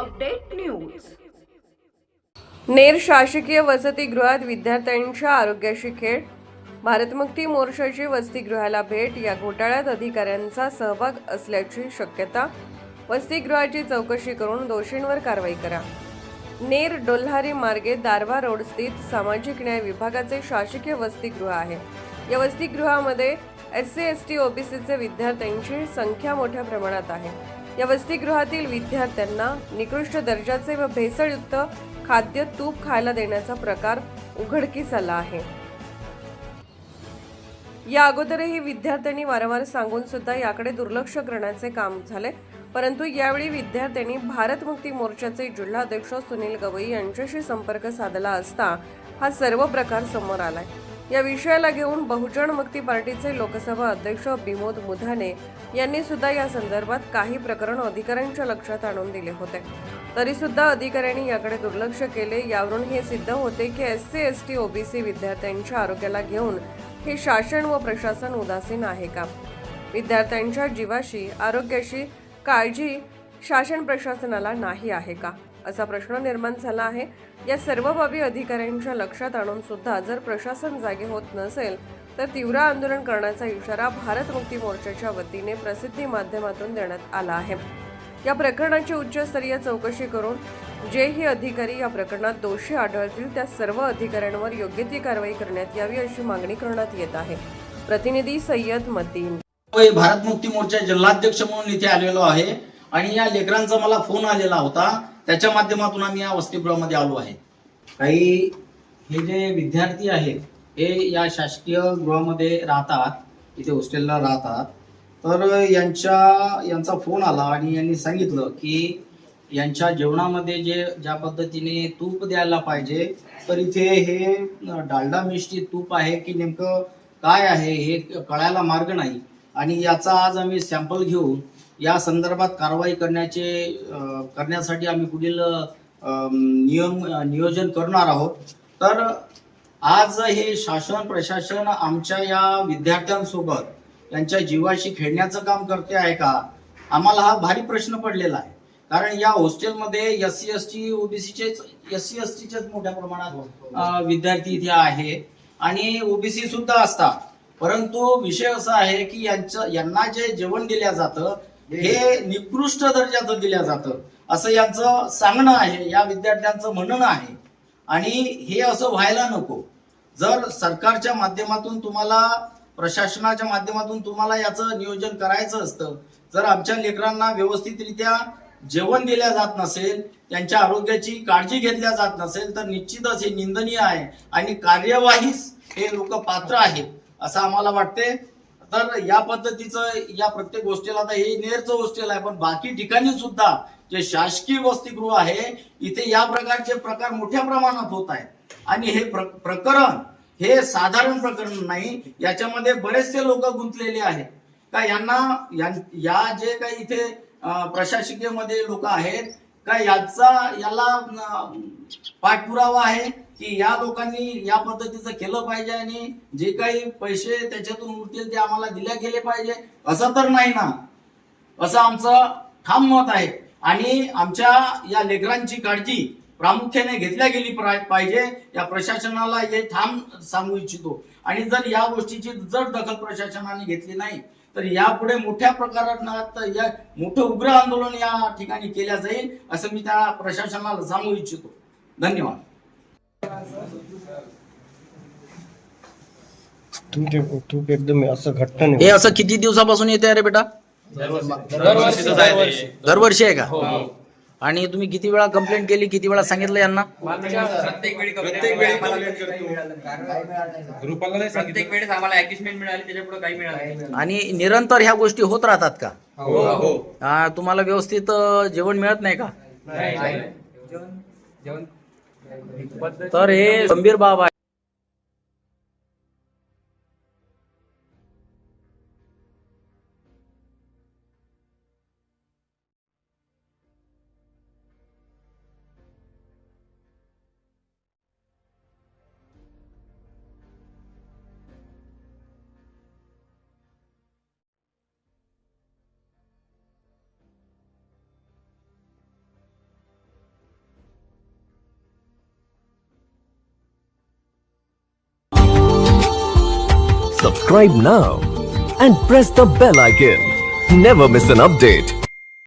Update news. Ner शासकीय वसतिगृहात विद्यार्थ्यांच्या आरोग्याशी खेळ, भारतमुक्ती मोर्चाची वसतिगृहाला भेट, या घोटाळ्यात अधिकाऱ्यांचा सहभाग असल्याची शक्यता, वसतिगृहाची चौकशी करून दोषींवर कारवाई करा। नेर डोल्हारी मार्गे दारव्हा रोड स्थित सामाजिक न्याय विभागाचे शासकीय वसतिगृह आहे। या वसतिगृहामध्ये SC ST OBCचे विद्यार्थ्यांची संख्या मोठ्या प्रमाणात आहे। या वसतिगृहातील विद्यार्थ्यांना निकृष्ट दर्जाचे व भेसळयुक्त खाद्य तूप खायला देण्याचा प्रकार उघडकीस आला आहे। या अगोदरही विद्यार्थ्यांनी वारंवार सांगून सुद्धा याकडे दुर्लक्ष करण्याचे काम झाले, परंतु यावेळी विद्यार्थ्यांनी भारतमुक्ती मोर्चाचे जिल्हाध्यक्ष सुनील गवई यांच्याशी संपर्क साधला असता हा सर्व प्रकार समोर आलाय। या विषयाला घेऊन बहुजन मुक्ती पार्टीचे लोकसभा अध्यक्ष बिमोद मुधाने यांनी सुद्धा या संदर्भात काही प्रकरण अधिकाऱ्यांच्या लक्षात आणून दिले होते, तरी सुद्धा अधिकाऱ्यांनी याकडे दुर्लक्ष केले। यावरून हे सिद्ध होते की SC ST OBC विद्यार्थ्यांच्या आरोग्याला घेऊन हे शासन व प्रशासन उदासीन आहे का? विद्यार्थ्यांच्या जीवाशी आरोग्याशी काळजी शासन प्रशासनाला नाही आहे का, असा प्रश्न निर्माण झाला आहे। या सर्व बाबी अधिकाऱ्यांच्या लक्षात आणून सुद्धा जर प्रशासन जागे होत नसेल तर तीव्र आंदोलन करण्याचा इशारा भारतमुक्ती मोर्चाच्या वतीने प्रसिद्धी माध्यमातून देण्यात आला आहे। या प्रकरणाची उच्चस्तरीय चौकशी करून जेही अधिकारी या प्रकरणात दोषी आढळतील त्या सर्व अधिकाऱ्यांवर योग्य ती कारवाई करण्यात यावी अशी मागणी करण्यात येत आहे। प्रतिनिधी सय्यद मतीन। भारतमुक्ती मोर्चा जिल्हाध्यक्ष म्हणून इथे आलेलो आहे आणि या लेकरांचा मला फोन आलेला होता, त्याच्या माध्यमातून आम्ही या वसतिगृहामध्ये आलो आहे। काही हे जे विद्यार्थी आहेत हे या शासकीय गृहामध्ये राहतात, इथे हॉस्टेलला राहतात, तर यांचा फोन आला आणि यांनी सांगितलं की यांच्या जेवणामध्ये ज्या पद्धतीने तूप द्यायला पाहिजे, तर इथे हे डालडा मिश्रित तूप आहे की नेमकं काय आहे हे कळायला मार्ग नाही आणि याचा आज आम्ही सॅम्पल घेऊन या संदर्भात कारवाई करण्यासाठी आम्ही पुढील नियोजन करणार आहोत। तर आज हे शासन प्रशासन आमच्या या विद्यार्थ्यांसोबत यांच्या जीवाशी खेळण्याचं काम करते आहे का? आम्हाला हा भारी प्रश्न पडलेला आहे, कारण या हॉस्टेलमध्ये SC ST OBCचेच मोठ्या प्रमाणात विद्यार्थी इथे आहे आणि OBC सुद्धा असतात, परंतु विषय असा आहे की यांना जे जेवण दिल्या जातं हे निकृष्ट दर्जाचं दिल्या जातं असं यांचं सांगणं आहे, या विद्यार्थ्यांचं म्हणणं आहे आणि हे असं व्हायला नको। जर सरकारच्या माध्यमातून तुम्हाला, प्रशासनाच्या माध्यमातून तुम्हाला याचं नियोजन करायचं असतं, जर आमच्या लेकरांना व्यवस्थितरित्या जेवण दिल्या जात नसेल, त्यांच्या आरोग्याची काळजी घेतल्या जात नसेल, तर निश्चितच हे निंदनीय आहे आणि कार्यवाहीस हे लोक पात्र आहेत असं आम्हाला वाटते। तर या पद्धतीचं या प्रत्येक गोष्टीला, आता हे नेरचं हॉस्टेल आहे पण बाकी ठिकाणी सुद्धा जे शासकीय वसतिगृह आहे इथे या प्रकारचे प्रकार मोठ्या प्रमाणात होत आहेत आणि हे प्रकरण हे साधारण प्रकरण नाही, याच्यामध्ये बरेचसे लोक गुंतलेले आहेत का या जे काही इथे प्रशासकीय मध्ये लोक आहेत का याला पाठपुरावा आहे की या लोकांनी या पद्धतीचं केलं पाहिजे आणि जे काही पैसे त्याच्यातून उरतील ते आम्हाला दिल्या गेले पाहिजे, असं तर नाही ना, असं आमचं ठाम मत आहे। आणि आमच्या या लेकरांची काळजी प्रामुख्याने घेतल्या गेली पाहिजे, या प्रशासनाला हे ठाम सांगू इच्छितो। आणि जर या गोष्टीची जर दखल प्रशासनाने घेतली नाही तर यापुढे मोठ्या प्रकारात या मोठं उग्र आंदोलन या ठिकाणी केल्या जाईल असं मी त्या प्रशासनाला सांगू इच्छितो। धन्यवाद। तूप एकदम असं घट्ट नाही। हे असं किती दिवसापासून येते अरे बेटा? दरवर्षी आहे का? आणि तुम्ही किती वेळा कंप्लेंट केली, किती वेळा सांगितलं यांना? प्रत्येक वेळेस आम्हाला ऍडजस्टमेंट मिळाली, त्याच्या पुढे काही मिळालं। आणि निरंतर ह्या गोष्टी होत राहतात का? तुम्हाला व्यवस्थित जेवण मिळत नाही का? तर हे गंभीर बाब आहे। Subscribe now and press the bell icon. Never miss an update.